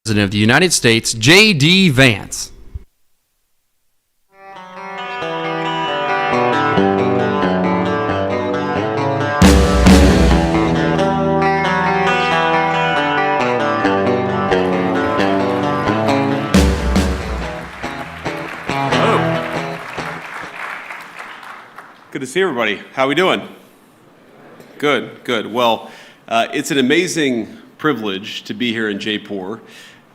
President of the United States, J.D. Vance. Good to see everybody. How are we doing? Good, good. Well, it's an amazing privilege to be here in Jaipur.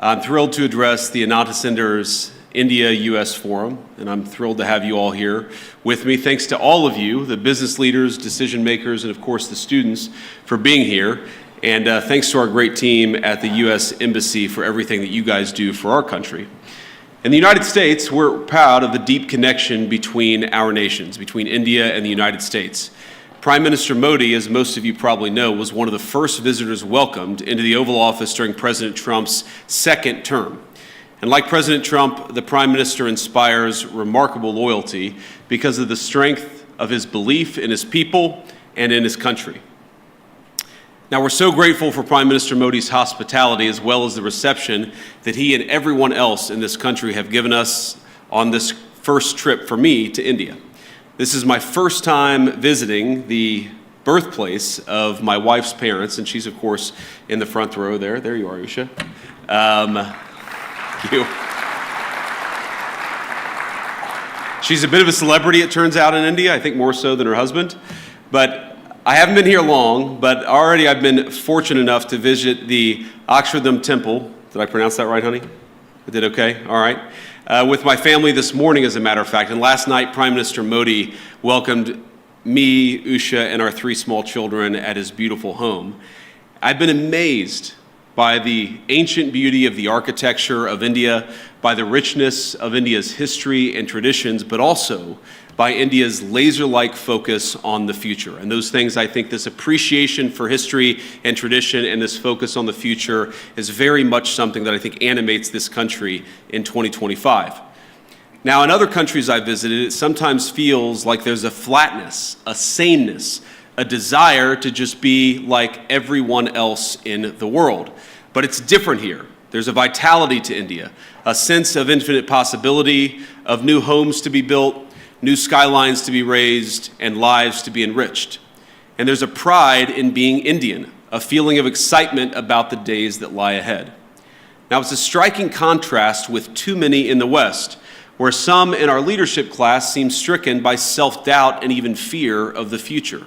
I'm thrilled to address the Ananta Center's India-U.S. Forum, and I'm thrilled to have you all here with me. Thanks to all of you, the business leaders, decision makers, and of course the students for being here. And thanks to our great team at the U.S. Embassy for everything that you guys do for our country. In the United States, we're proud of the deep connection between our nations, between India and the United States. Prime Minister Modi, as most of you probably know, was one of the first visitors welcomed into the Oval Office during President Trump's second term. And like President Trump, the Prime Minister inspires remarkable loyalty because of the strength of his belief in his people and in his country. Now, we're so grateful for Prime Minister Modi's hospitality as well as the reception that he and everyone else in this country have given us on this first trip for me to India. This is my first time visiting the birthplace of my wife's parents, and she's, of course, in the front row there. There you are, Usha. Thank you. She's a bit of a celebrity, it turns out, in India, I think more so than her husband. But I haven't been here long, but already I've been fortunate enough to visit the Akshardham Temple. Did I pronounce that right, honey? I did okay? All right. With my family this morning, as a matter of fact. And last night, Prime Minister Modi welcomed me, Usha, and our 3 small children at his beautiful home. I've been amazed by the ancient beauty of the architecture of India, by the richness of India's history and traditions, but also by India's laser-like focus on the future. And those things, I think this appreciation for history and tradition and this focus on the future is very much something that I think animates this country in 2025. Now, in other countries I've visited, it sometimes feels like there's a flatness, a saneness, a desire to just be like everyone else in the world. But it's different here. There's a vitality to India, a sense of infinite possibility, of new homes to be built, new skylines to be raised, and lives to be enriched. And there's a pride in being Indian, a feeling of excitement about the days that lie ahead. Now, it's a striking contrast with too many in the West, where some in our leadership class seem stricken by self-doubt and even fear of the future.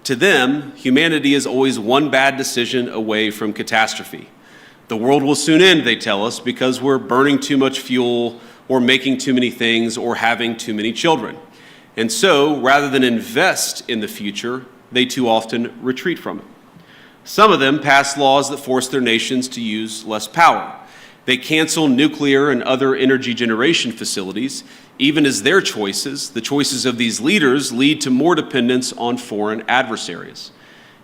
To them, humanity is always one bad decision away from catastrophe. The world will soon end, they tell us, because we're burning too much fuel, or making too many things, or having too many children. And so, rather than invest in the future, they too often retreat from it. Some of them pass laws that force their nations to use less power. They cancel nuclear and other energy generation facilities, even as their choices, the choices of these leaders, lead to more dependence on foreign adversaries.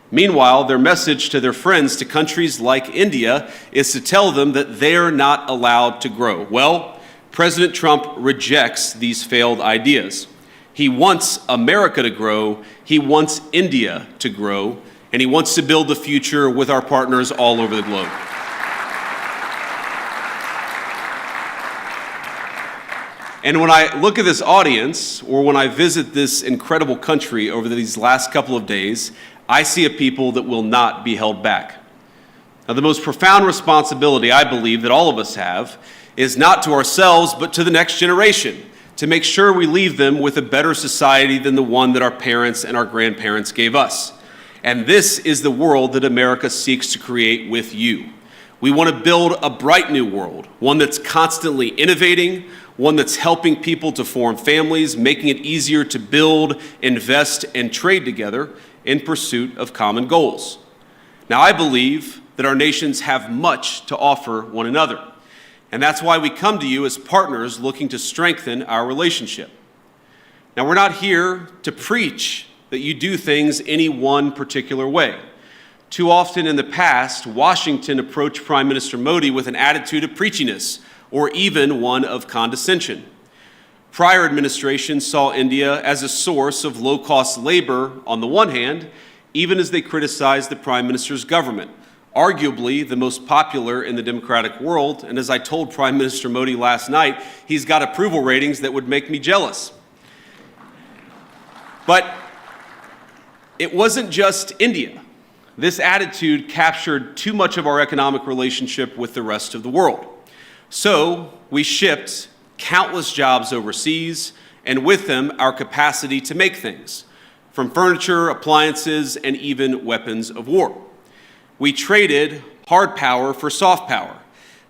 Meanwhile, their message to their friends, to countries like India, is to tell them that they're not allowed to grow. Well, President Trump rejects these failed ideas. He wants America to grow, he wants India to grow, and he wants to build the future with our partners all over the globe. And when I look at this audience, or when I visit this incredible country over these last couple of days, I see a people that will not be held back. Now, the most profound responsibility I believe that all of us have is not to ourselves, but to the next generation, to make sure we leave them with a better society than the one that our parents and our grandparents gave us. And this is the world that America seeks to create with you. We want to build a bright new world, one that's constantly innovating, one that's helping people to form families, making it easier to build, invest, and trade together in pursuit of common goals. Now, I believe that our nations have much to offer one another. And that's why we come to you as partners looking to strengthen our relationship. Now, we're not here to preach that you do things any one particular way. Too often in the past, Washington approached Prime Minister Modi with an attitude of preachiness, or even one of condescension. Prior administrations saw India as a source of low-cost labor on the one hand, even as they criticized the Prime Minister's government, arguably the most popular in the democratic world, and as I told Prime Minister Modi last night, he's got approval ratings that would make me jealous. But it wasn't just India. This attitude captured too much of our economic relationship with the rest of the world. So we shipped countless jobs overseas, and with them, our capacity to make things, from furniture, appliances, and even weapons of war. We traded hard power for soft power,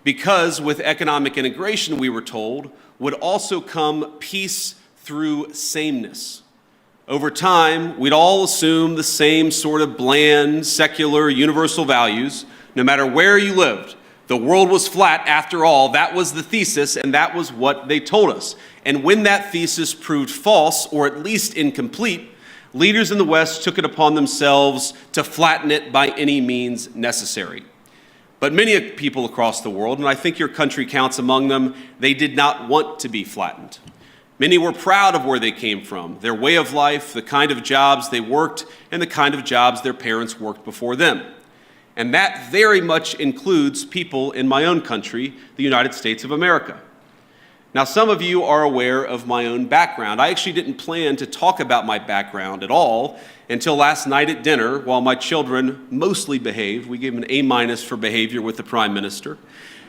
because with economic integration, we were told, would also come peace through sameness. Over time, we'd all assume the same sort of bland, secular, universal values, no matter where you lived. The world was flat after all. That was the thesis, and that was what they told us. And when that thesis proved false, or at least incomplete, leaders in the West took it upon themselves to flatten it by any means necessary. But many people across the world, and I think your country counts among them, they did not want to be flattened. Many were proud of where they came from, their way of life, the kind of jobs they worked, and the kind of jobs their parents worked before them. And that very much includes people in my own country, the United States of America. Now, some of you are aware of my own background. I actually didn't plan to talk about my background at all until last night at dinner while my children mostly behaved. We gave them an A- for behavior with the Prime Minister.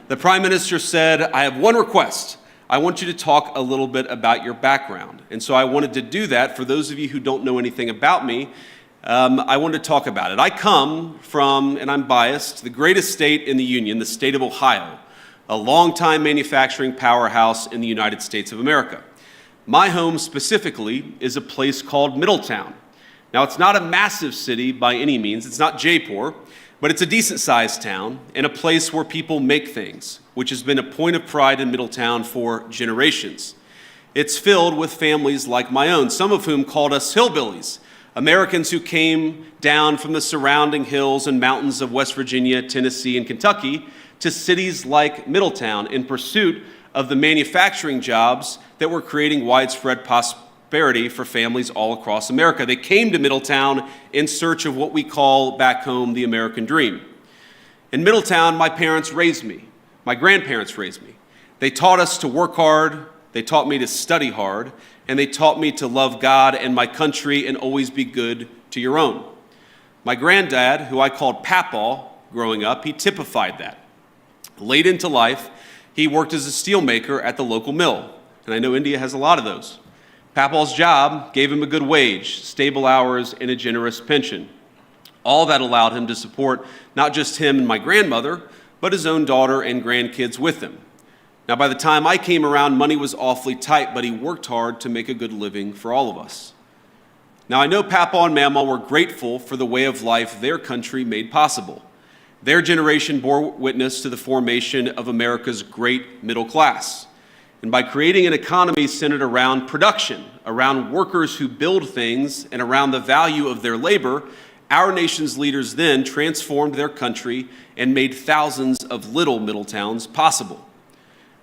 The Prime Minister said, I have one request. I want you to talk a little bit about your background. And so I wanted to do that. For those of you who don't know anything about me, I wanted to talk about it. I come from, and I'm biased, the greatest state in the Union, the state of Ohio, a longtime manufacturing powerhouse in the United States of America. My home specifically is a place called Middletown. Now, it's not a massive city by any means. It's not Jaipur, but it's a decent-sized town and a place where people make things, which has been a point of pride in Middletown for generations. It's filled with families like my own, some of whom called us hillbillies, Americans who came down from the surrounding hills and mountains of West Virginia, Tennessee, and Kentucky to cities like Middletown in pursuit of the manufacturing jobs that were creating widespread prosperity for families all across America. They came to Middletown in search of what we call back home the American dream. In Middletown, my parents raised me. My grandparents raised me. They taught us to work hard, they taught me to study hard, and they taught me to love God and my country and always be good to your own. My granddad, who I called Papaw growing up, he typified that. Late into life, he worked as a steelmaker at the local mill, and I know India has a lot of those. Papaw's job gave him a good wage, stable hours, and a generous pension. All that allowed him to support not just him and my grandmother, but his own daughter and grandkids with him. Now, by the time I came around, money was awfully tight, but he worked hard to make a good living for all of us. Now, I know Papaw and Mama were grateful for the way of life their country made possible. Their generation bore witness to the formation of America's great middle class. And by creating an economy centered around production, around workers who build things, and around the value of their labor, our nation's leaders then transformed their country and made thousands of little Middletowns possible.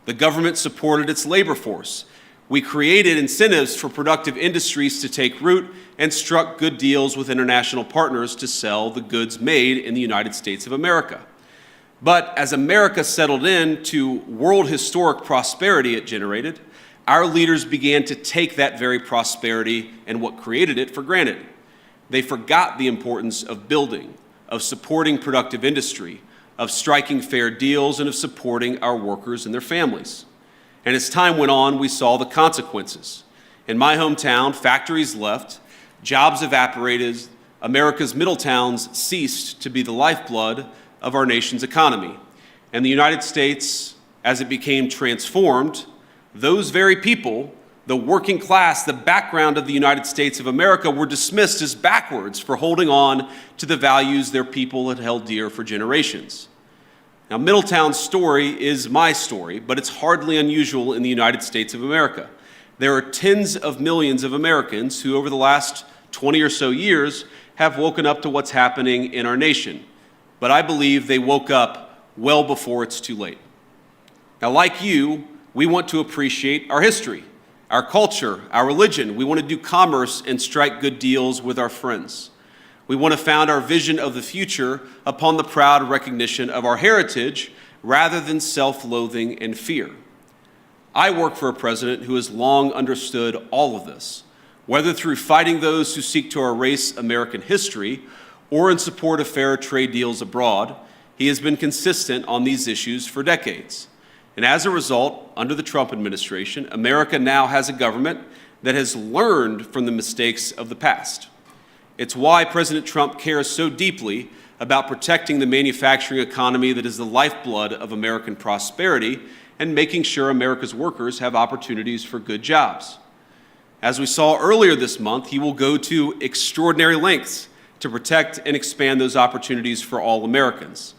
The government supported its labor force. We created incentives for productive industries to take root and struck good deals with international partners to sell the goods made in the United States of America. But as America settled into world historic prosperity it generated, our leaders began to take that very prosperity and what created it for granted. They forgot the importance of building, of supporting productive industry, of striking fair deals, and of supporting our workers and their families. And as time went on, we saw the consequences. In my hometown, factories left, jobs evaporated, America's middle towns ceased to be the lifeblood of our nation's economy. And the United States, as it became transformed, those very people, the working class, the background of the United States of America, were dismissed as backwards for holding on to the values their people had held dear for generations. Now, Middletown's story is my story, but it's hardly unusual in the United States of America. There are tens of millions of Americans who, over the last 20 or so years, have woken up to what's happening in our nation. But I believe they woke up well before it's too late. Now, like you, we want to appreciate our history, our culture, our religion. We want to do commerce and strike good deals with our friends. We want to found our vision of the future upon the proud recognition of our heritage rather than self-loathing and fear. I work for a president who has long understood all of this, whether through fighting those who seek to erase American history or in support of fair trade deals abroad. He has been consistent on these issues for decades. And as a result, under the Trump administration, America now has a government that has learned from the mistakes of the past. It's why President Trump cares so deeply about protecting the manufacturing economy that is the lifeblood of American prosperity and making sure America's workers have opportunities for good jobs. As we saw earlier this month, he will go to extraordinary lengths to protect and expand those opportunities for all Americans.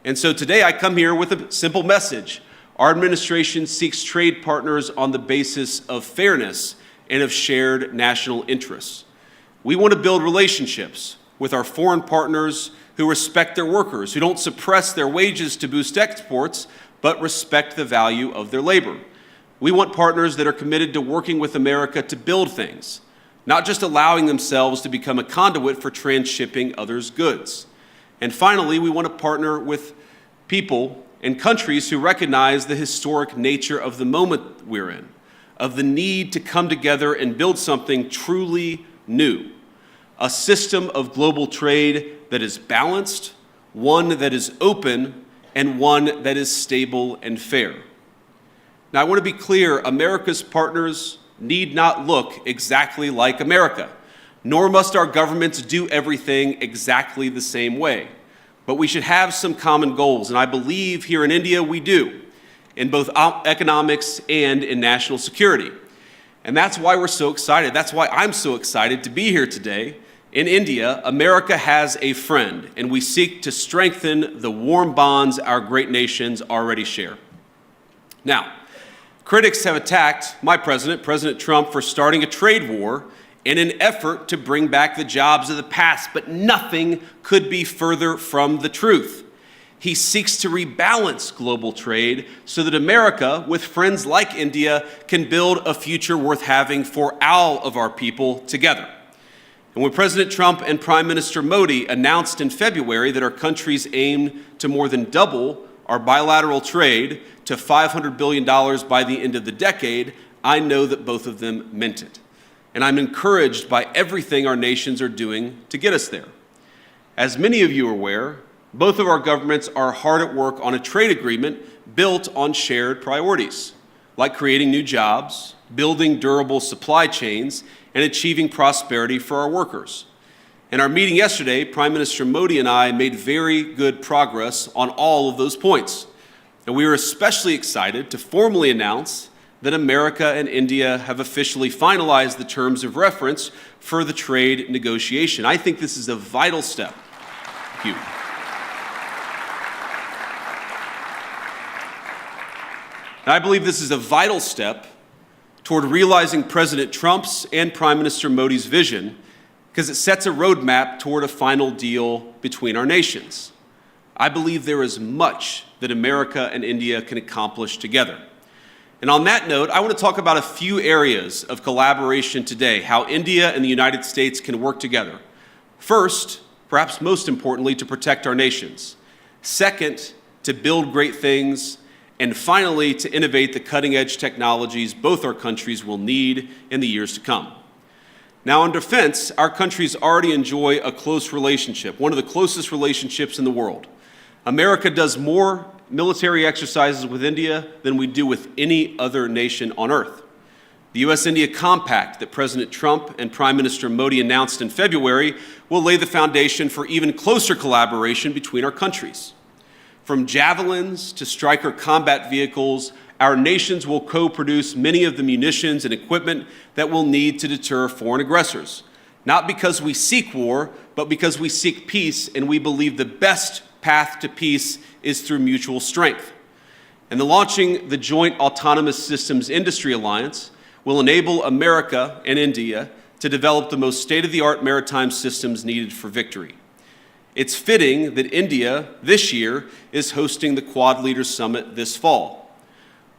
And so today I come here with a simple message. Our administration seeks trade partners on the basis of fairness and of shared national interests. We want to build relationships with our foreign partners who respect their workers, who don't suppress their wages to boost exports, but respect the value of their labor. We want partners that are committed to working with America to build things, not just allowing themselves to become a conduit for transshipping others' goods. And finally, we want to partner with people and countries who recognize the historic nature of the moment we're in, of the need to come together and build something truly new, a system of global trade that is balanced, one that is open, and one that is stable and fair. Now, I want to be clear, America's partners need not look exactly like America, nor must our governments do everything exactly the same way. But we should have some common goals, and I believe here in India we do, in both economics and in national security. And that's why we're so excited. That's why I'm so excited to be here today. In India, America has a friend, and we seek to strengthen the warm bonds our great nations already share. Now, critics have attacked my president, President Trump, for starting a trade war in an effort to bring back the jobs of the past, but nothing could be further from the truth. He seeks to rebalance global trade so that America, with friends like India, can build a future worth having for all of our people together. And when President Trump and Prime Minister Modi announced in February that our countries aim to more than double our bilateral trade to $500 billion by the end of the decade, I know that both of them meant it. And I'm encouraged by everything our nations are doing to get us there. As many of you are aware, both of our governments are hard at work on a trade agreement built on shared priorities, like creating new jobs, building durable supply chains, and achieving prosperity for our workers. In our meeting yesterday, Prime Minister Modi and I made very good progress on all of those points. And we are especially excited to formally announce that America and India have officially finalized the terms of reference for the trade negotiation. I think this is a vital step. Thank you. And I believe this is a vital step toward realizing President Trump's and Prime Minister Modi's vision, because it sets a roadmap toward a final deal between our nations. I believe there is much that America and India can accomplish together. And on that note, I want to talk about a few areas of collaboration today, how India and the United States can work together. First, perhaps most importantly, to protect our nations. Second, to build great things. And finally, to innovate the cutting-edge technologies both our countries will need in the years to come. Now, on defense, our countries already enjoy a close relationship, one of the closest relationships in the world. America does more military exercises with India than we do with any other nation on earth. The U.S.-India Compact that President Trump and Prime Minister Modi announced in February will lay the foundation for even closer collaboration between our countries. From javelins to Stryker combat vehicles, our nations will co-produce many of the munitions and equipment that we'll need to deter foreign aggressors. Not because we seek war, but because we seek peace, and we believe the best path to peace is through mutual strength. And the launching the Joint Autonomous Systems Industry Alliance will enable America and India to develop the most state-of-the-art maritime systems needed for victory. It's fitting that India, this year, is hosting the Quad Leaders Summit this fall.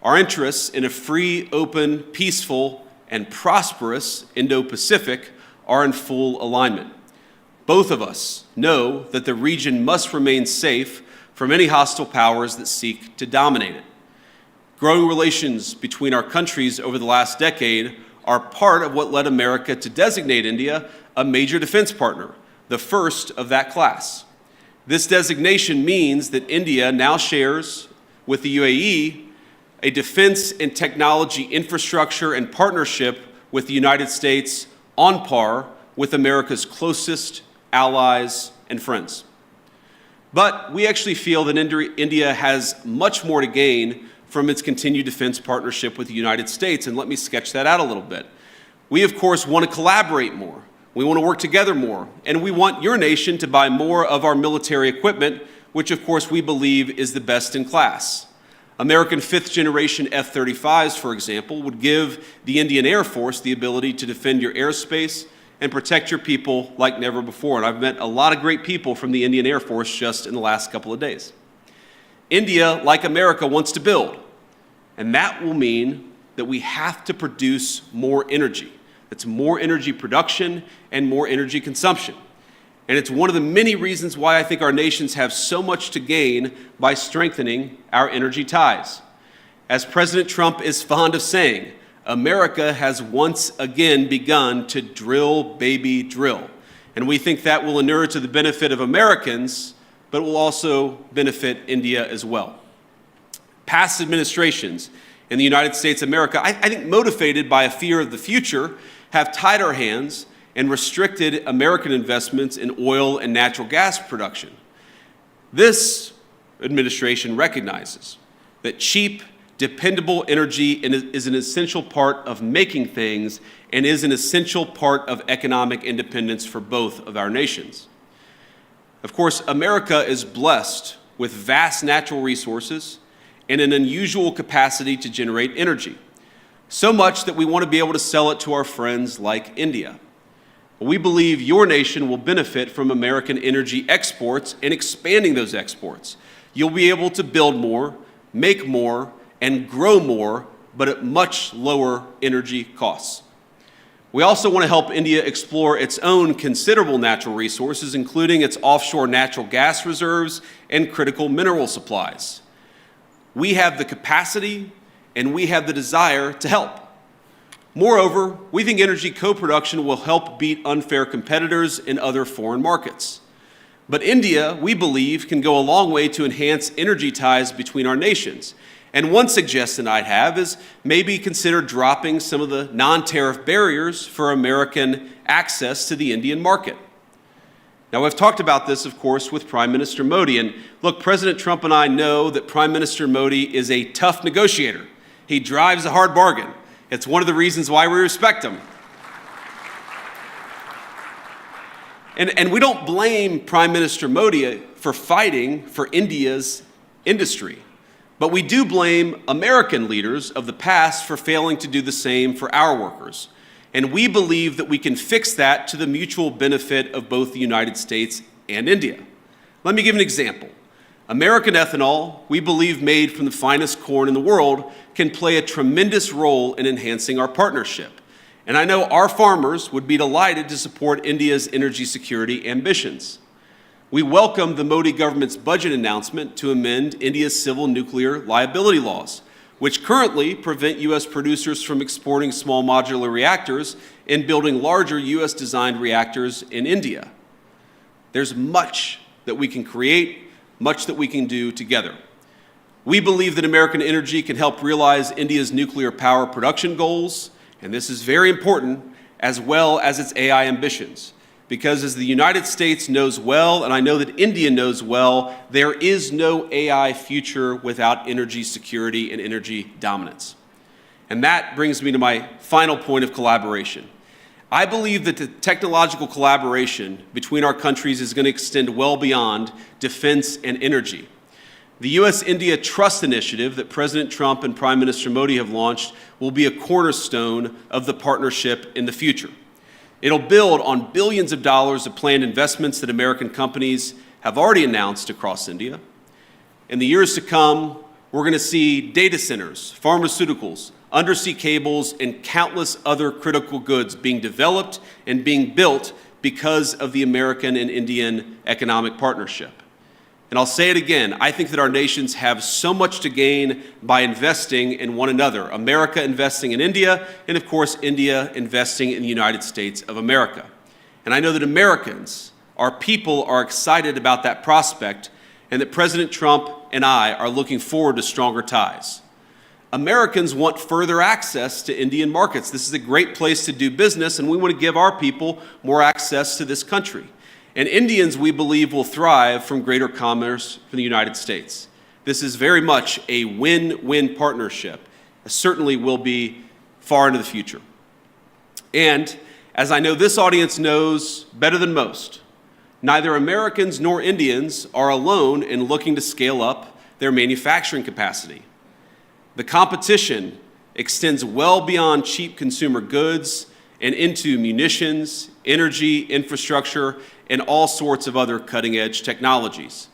Our interests in a free, open, peaceful, and prosperous Indo-Pacific are in full alignment. Both of us know that the region must remain safe from any hostile powers that seek to dominate it. Growing relations between our countries over the last decade are part of what led America to designate India a major defense partner, the first of that class. This designation means that India now shares with the UAE a defense and technology infrastructure and partnership with the United States on par with America's closest allies and friends. But we actually feel that India has much more to gain from its continued defense partnership with the United States, and let me sketch that out a little bit. We, of course, want to collaborate more. We want to work together more, and we want your nation to buy more of our military equipment, which, of course, we believe is the best in class. American fifth-generation F-35s, for example, would give the Indian Air Force the ability to defend your airspace and protect your people like never before. And I've met a lot of great people from the Indian Air Force just in the last couple of days. India, like America, wants to build, and that will mean that we have to produce more energy. That's more energy production and more energy consumption. And it's one of the many reasons why I think our nations have so much to gain by strengthening our energy ties. As President Trump is fond of saying, America has once again begun to drill, baby, drill. And we think that will inure to the benefit of Americans, but will also benefit India as well. Past administrations in the United States of America, I think motivated by a fear of the future, have tied our hands and restricted American investments in oil and natural gas production. This administration recognizes that cheap, dependable energy is an essential part of making things and is an essential part of economic independence for both of our nations. Of course, America is blessed with vast natural resources and an unusual capacity to generate energy, so much that we want to be able to sell it to our friends like India. We believe your nation will benefit from American energy exports and expanding those exports. You'll be able to build more, make more, and grow more, but at much lower energy costs. We also want to help India explore its own considerable natural resources, including its offshore natural gas reserves and critical mineral supplies. We have the capacity and we have the desire to help. Moreover, we think energy co-production will help beat unfair competitors in other foreign markets. But India, we believe, can go a long way to enhance energy ties between our nations. And one suggestion I'd have is maybe consider dropping some of the non-tariff barriers for American access to the Indian market. Now, I've talked about this, of course, with Prime Minister Modi. And look, President Trump and I know that Prime Minister Modi is a tough negotiator. He drives a hard bargain. It's one of the reasons why we respect him. And we don't blame Prime Minister Modi for fighting for India's industry, but we do blame American leaders of the past for failing to do the same for our workers. And we believe that we can fix that to the mutual benefit of both the United States and India. Let me give an example. American ethanol, we believe made from the finest corn in the world, can play a tremendous role in enhancing our partnership. And I know our farmers would be delighted to support India's energy security ambitions. We welcome the Modi government's budget announcement to amend India's civil nuclear liability laws, which currently prevent U.S. producers from exporting small modular reactors and building larger U.S.-designed reactors in India. There's much that we can create, much that we can do together. We believe that American energy can help realize India's nuclear power production goals, and this is very important, as well as its AI ambitions. Because as the United States knows well, and I know that India knows well, there is no AI future without energy security and energy dominance. And that brings me to my final point of collaboration. I believe that the technological collaboration between our countries is going to extend well beyond defense and energy. The U.S.-India Trust Initiative that President Trump and Prime Minister Modi have launched will be a cornerstone of the partnership in the future. It'll build on billions of dollars of planned investments that American companies have already announced across India. In the years to come, we're going to see data centers, pharmaceuticals, undersea cables, and countless other critical goods being developed and being built because of the American and Indian economic partnership. And I'll say it again, I think that our nations have so much to gain by investing in one another. America investing in India, and of course, India investing in the United States of America. And I know that Americans, our people, are excited about that prospect, and that President Trump and I are looking forward to stronger ties. Americans want further access to Indian markets. This is a great place to do business, and we want to give our people more access to this country. And Indians, we believe, will thrive from greater commerce from the United States. This is very much a win-win partnership. It certainly will be far into the future. And as I know this audience knows better than most, neither Americans nor Indians are alone in looking to scale up their manufacturing capacity. The competition extends well beyond cheap consumer goods and into munitions, energy, infrastructure, and all sorts of other cutting-edge technologies.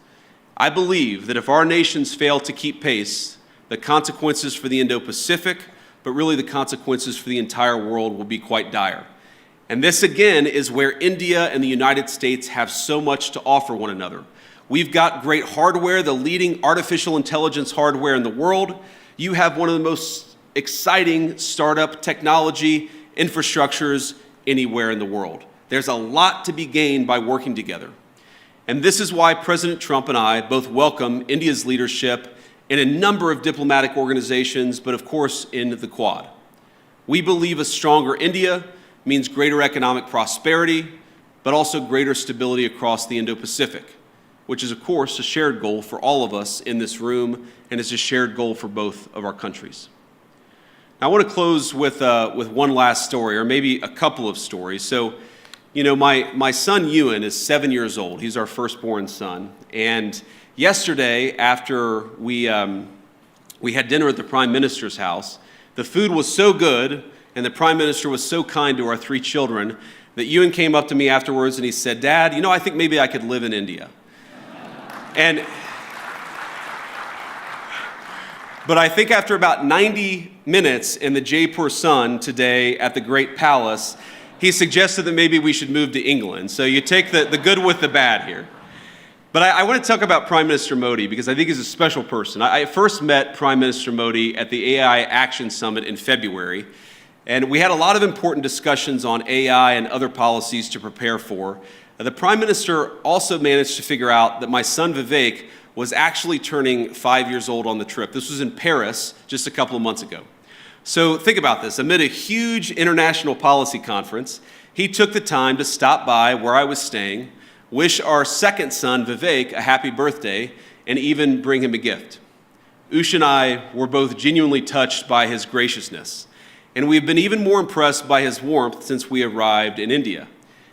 I believe that if our nations fail to keep pace, the consequences for the Indo-Pacific, but really the consequences for the entire world will be quite dire. And this, again, is where India and the United States have so much to offer one another. We've got great hardware, the leading artificial intelligence hardware in the world. You have one of the most exciting startup technology infrastructures anywhere in the world. There's a lot to be gained by working together. And this is why President Trump and I both welcome India's leadership in a number of diplomatic organizations, but of course in the Quad. We believe a stronger India means greater economic prosperity, but also greater stability across the Indo-Pacific, which is of course a shared goal for all of us in this room, and is a shared goal for both of our countries. Now, I want to close with one last story, or maybe a couple of stories. So, you know, my son Ewan is 7 years old. He's our firstborn son. And yesterday, after we had dinner at the Prime Minister's house, the food was so good, and the Prime Minister was so kind to our three children, that Ewan came up to me afterwards and he said, "Dad, you know, I think maybe I could live in India." But I think after about 90 minutes in the Jaipur sun today at the Great Palace, he suggested that maybe we should move to England. So you take the good with the bad here. But I want to talk about Prime Minister Modi because I think he's a special person. I first met Prime Minister Modi at the AI Action Summit in February, and we had a lot of important discussions on AI and other policies to prepare for. The Prime Minister also managed to figure out that my son Vivek was actually turning 5 years old on the trip. This was in Paris just a couple of months ago. So think about this. Amid a huge international policy conference, he took the time to stop by where I was staying, wish our second son, Vivek, a happy birthday, and even bring him a gift. Ush and I were both genuinely touched by his graciousness, and we've been even more impressed by his warmth since we arrived in India.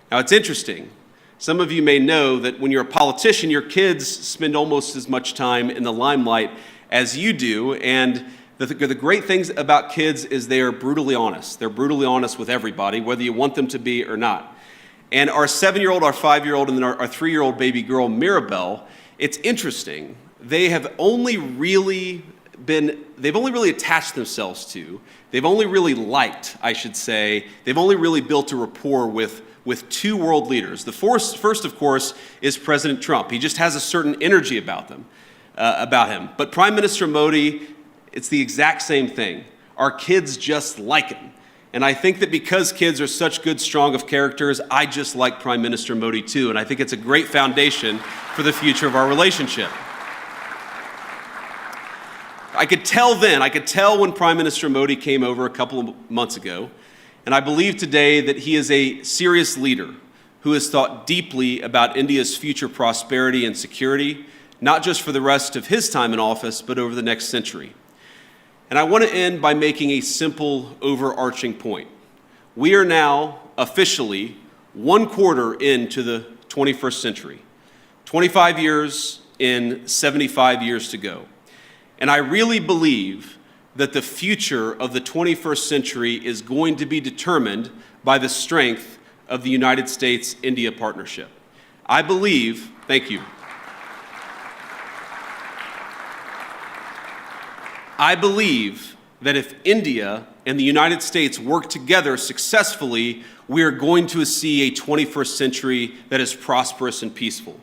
Now, it's interesting. Some of you may know that when you're a politician, your kids spend almost as much time in the limelight as you do, and the great things about kids is they are brutally honest. They're brutally honest with everybody, whether you want them to be or not. And our 7-year-old, our 5-year-old, and then our 3-year-old baby girl, Mirabelle, it's interesting. They've only really attached themselves to, they've only really liked, I should say, they've only really built a rapport with two world leaders. The first, of course, is President Trump. He just has a certain energy about him. But Prime Minister Modi, it's the exact same thing. Our kids just like him. And I think that because kids are such good, strong of characters, I just like Prime Minister Modi too. And I think it's a great foundation for the future of our relationship. I could tell when Prime Minister Modi came over a couple of months ago, and I believe today that he is a serious leader who has thought deeply about India's future prosperity and security, not just for the rest of his time in office, but over the next century. And I want to end by making a simple, overarching point. We are now officially 1/4 into the 21st century, 25 years in, 75 years to go. And I really believe that the future of the 21st century is going to be determined by the strength of the United States-India partnership. I believe, thank you. I believe that if India and the United States work together successfully, we are going to see a 21st century that is prosperous and peaceful.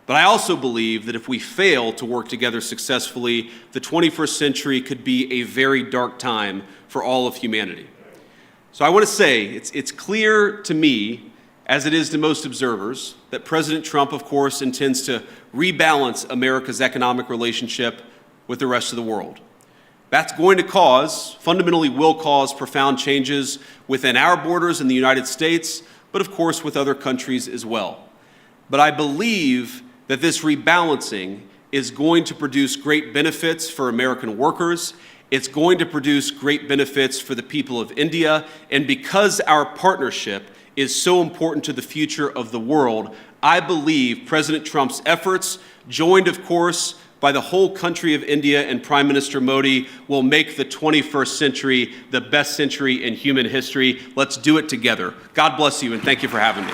But I also believe that if we fail to work together successfully, the 21st century could be a very dark time for all of humanity. So I want to say, it's clear to me, as it is to most observers, that President Trump, of course, intends to rebalance America's economic relationship with the rest of the world. That's going to fundamentally will cause profound changes within our borders in the United States, but of course with other countries as well. But I believe that this rebalancing is going to produce great benefits for American workers. It's going to produce great benefits for the people of India. And because our partnership is so important to the future of the world, I believe President Trump's efforts, joined, of course, by the whole country of India and Prime Minister Modi, will make the 21st century the best century in human history. Let's do it together. God bless you, and thank you for having me.